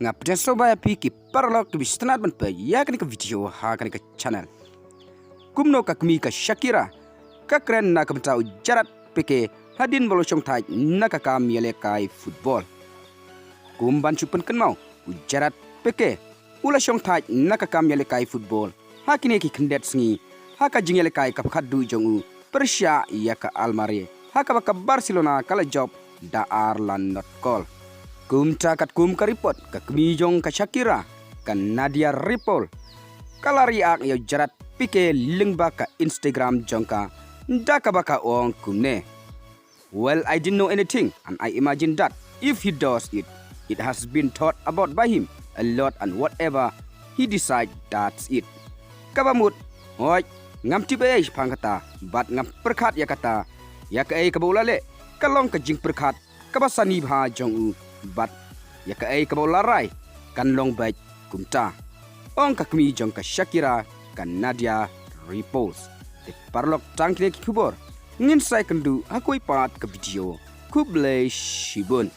Ngap dan sobaya piki paralog tu bistanat ban pe ya kani ka video ha kani ka channel Kumno ka kmie ka Shakira ka kren na ka btau Gerad Piquehadien bolo shongthait na ka kmie le kai football kumban chupan kan mau Gerad Pique ula shongthait na ka kmie le kai football ha kini ki khndet sngi ha ka jingele kai ka khaddu jongu Persia ya ka Almari ha ka Barcelona kala job da Arlan not call kum cakat kum ka report ka kmie jong ka Shakira ka Nadia Ripple kalari ak yo Gerad Pique lingba ka Instagram jongka daka baka ong kumne. Well, I didn't know anything and I imagine that if he does it, it has been thought about by him a lot and whatever he decide, that's it. Kabamut, hoy, ngam tiba pangkata, bat ngam perkat ya kata, ya ka kabulale, kalong ka jing perkat, kabasani bha jong bat ya ka kabularai, kanlong baik kumta. Ong ka kmie jong ka Shakira ka Nadia Ripple. Te parlok tangkine ki kubor. Ngin sai kendu akoi pat ke video. Kublai shibun.